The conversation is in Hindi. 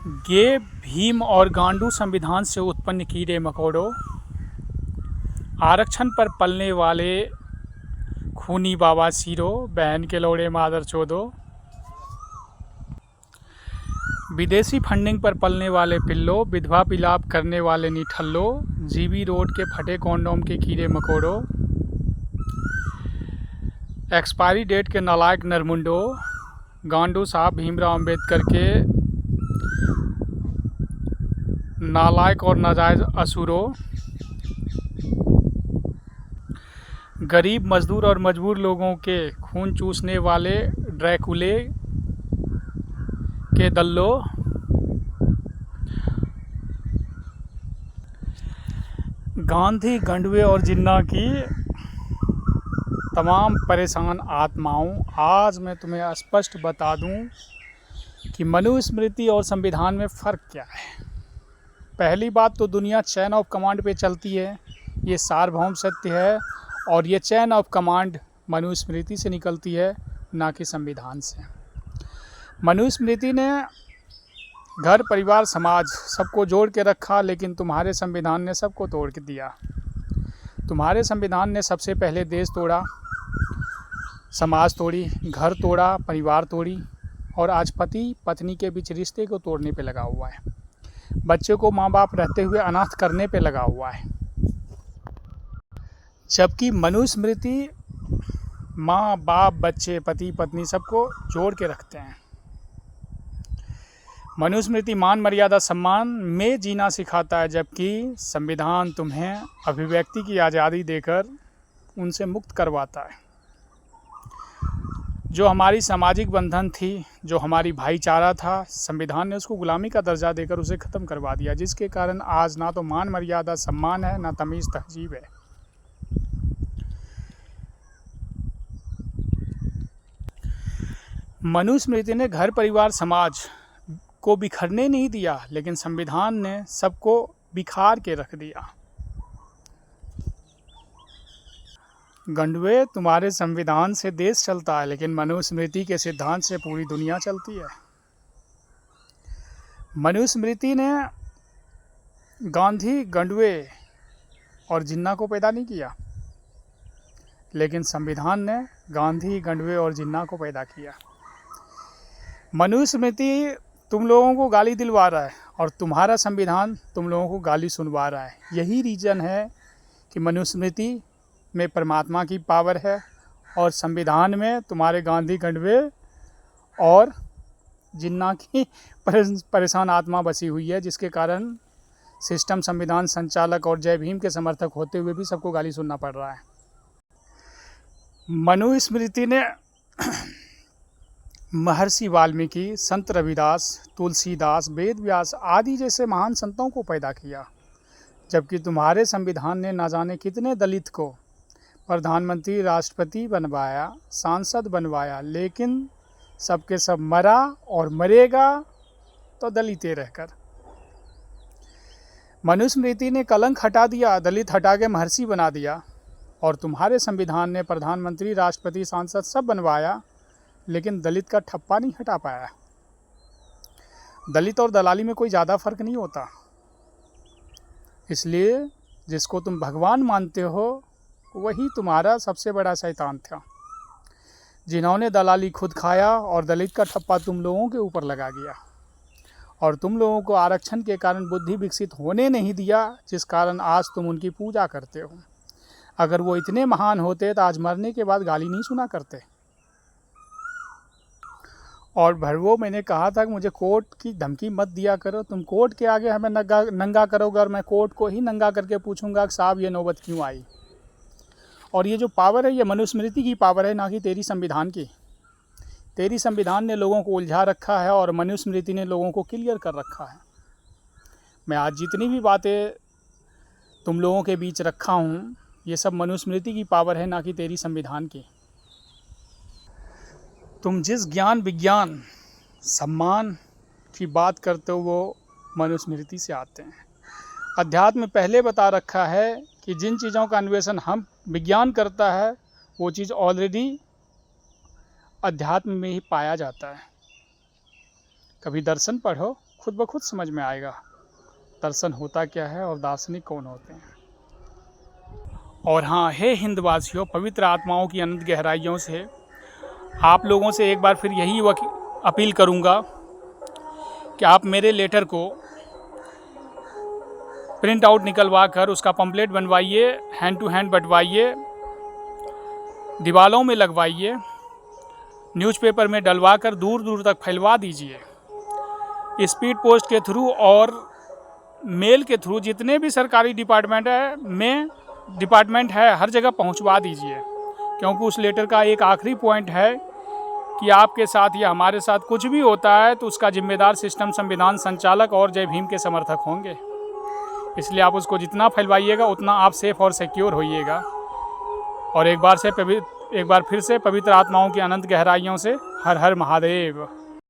गे भीम और गांडू संविधान से उत्पन्न कीड़े मकोड़ों, आरक्षण पर पलने वाले खूनी बवासीरों, बहन के लौड़े मादर चोदो, विदेशी फंडिंग पर पलने वाले पिल्लों, विधवा विलाप करने वाले निठल्लों, जीबी रोड के फटे कॉन्डोम के कीड़े मकोड़ों, एक्सपायरी डेट के नालायक नरमुंडों, गांडू साहब भीमराव अंबेडकर के नालायक और नाजायज असुरों, गरीब मजदूर और मजबूर लोगों के खून चूसने वाले ड्रैकुले के दल्लों, गांधी गंडवे और जिन्ना की तमाम परेशान आत्माओं, आज मैं तुम्हें स्पष्ट बता दूं कि मनुस्मृति और संविधान में फ़र्क क्या है। पहली बात तो दुनिया चेन ऑफ कमांड पे चलती है, ये सार्वभौम सत्य है, और ये चेन ऑफ कमांड मनुस्मृति से निकलती है, ना कि संविधान से। मनुस्मृति ने घर परिवार समाज सबको जोड़ के रखा, लेकिन तुम्हारे संविधान ने सबको तोड़ के दिया। तुम्हारे संविधान ने सबसे पहले देश तोड़ा, समाज तोड़ी, घर तोड़ा, परिवार तोड़ी, और आज पति पत्नी के बीच रिश्ते को तोड़ने पे लगा हुआ है। बच्चे को माँ बाप रहते हुए अनाथ करने पे लगा हुआ है, जबकि मनुस्मृति माँ बाप बच्चे पति पत्नी सबको जोड़ के रखते हैं। मनुस्मृति मान मर्यादा सम्मान में जीना सिखाता है, जबकि संविधान तुम्हें अभिव्यक्ति की आज़ादी देकर उनसे मुक्त करवाता है। जो हमारी सामाजिक बंधन थी, जो हमारी भाईचारा था, संविधान ने उसको गुलामी का दर्जा देकर उसे ख़त्म करवा दिया, जिसके कारण आज ना तो मान मर्यादा सम्मान है, ना तमीज़ तहजीब है। मनुस्मृति ने घर परिवार समाज को बिखरने नहीं दिया, लेकिन संविधान ने सबको बिखार के रख दिया। गंडवे, तुम्हारे संविधान से देश चलता है, लेकिन मनुस्मृति के सिद्धांत से पूरी दुनिया चलती है। मनुस्मृति ने गांधी गंडवे और जिन्ना को पैदा नहीं किया, लेकिन संविधान ने गांधी गंडवे और जिन्ना को पैदा किया। मनुस्मृति तुम लोगों को गाली दिलवा रहा है, और तुम्हारा संविधान तुम लोगों को गाली सुनवा रहा है। यही रीज़न है कि मनुस्मृति में परमात्मा की पावर है, और संविधान में तुम्हारे गांधी गंडवे और जिन्ना की परेशान आत्मा बसी हुई है, जिसके कारण सिस्टम, संविधान संचालक और जय भीम के समर्थक होते हुए भी सबको गाली सुनना पड़ रहा है। मनुस्मृति ने महर्षि वाल्मीकि, संत रविदास, तुलसीदास, वेद व्यास आदि जैसे महान संतों को पैदा किया, जबकि तुम्हारे संविधान ने ना जाने कितने दलित को प्रधानमंत्री, राष्ट्रपति बनवाया, सांसद बनवाया, लेकिन सबके सब मरा, और मरेगा तो दलितें रहकर। मनुस्मृति ने कलंक हटा दिया, दलित हटा के महर्षि बना दिया, और तुम्हारे संविधान ने प्रधानमंत्री, राष्ट्रपति, सांसद सब बनवाया, लेकिन दलित का ठप्पा नहीं हटा पाया। दलित और दलाली में कोई ज़्यादा फर्क नहीं होता, इसलिए जिसको तुम भगवान मानते हो वही तुम्हारा सबसे बड़ा शैतान था, जिन्होंने दलाली खुद खाया और दलित का ठप्पा तुम लोगों के ऊपर लगा गया, और तुम लोगों को आरक्षण के कारण बुद्धि विकसित होने नहीं दिया, जिस कारण आज तुम उनकी पूजा करते हो। अगर वो इतने महान होते तो आज मरने के बाद गाली नहीं सुना करते। और भरवो, मैंने कहा था कि मुझे कोर्ट की धमकी मत दिया करो, तुम कोर्ट के आगे हमें नंगा करोगे, और मैं कोर्ट को ही नंगा करके पूछूंगा कि साहब ये नौबत क्यों आई। और ये जो पावर है, ये मनुस्मृति की पावर है, ना कि तेरी संविधान की। तेरी संविधान ने लोगों को उलझा रखा है, और मनुस्मृति ने लोगों को क्लियर कर रखा है। मैं आज जितनी भी बातें तुम लोगों के बीच रखा हूँ, ये सब मनुस्मृति की पावर है, ना कि तेरी संविधान की। तुम जिस ज्ञान विज्ञान सम्मान की बात करते हो, वो मनुस्मृति से आते हैं। अध्यात्म में पहले बता रखा है कि जिन चीज़ों का अन्वेषण हम विज्ञान करता है, वो चीज़ ऑलरेडी अध्यात्म में ही पाया जाता है। कभी दर्शन पढ़ो, खुद ब खुद समझ में आएगा दर्शन होता क्या है और दार्शनिक कौन होते हैं। और हाँ, हे हिंदवासियों, पवित्र आत्माओं की अनंत गहराइयों से आप लोगों से एक बार फिर यही अपील करूँगा कि आप मेरे लेटर को प्रिंट आउट निकलवा कर उसका पंपलेट बनवाइए, हैंड टू हैंड बंटवाइए, दीवारों में लगवाइए, न्यूज़पेपर में डलवा कर दूर दूर तक फैलवा दीजिए। स्पीड पोस्ट के थ्रू और मेल के थ्रू जितने भी सरकारी डिपार्टमेंट है हर जगह पहुंचवा दीजिए, क्योंकि उस लेटर का एक आखिरी पॉइंट है कि आपके साथ या हमारे साथ कुछ भी होता है तो उसका जिम्मेदार सिस्टम, संविधान, संचालक और जय भीम के समर्थक होंगे। इसलिए आप उसको जितना फैलवाइएगा उतना आप सेफ और सिक्योर होइएगा। और एक बार फिर से पवित्र आत्माओं की अनंत गहराइयों से हर हर महादेव।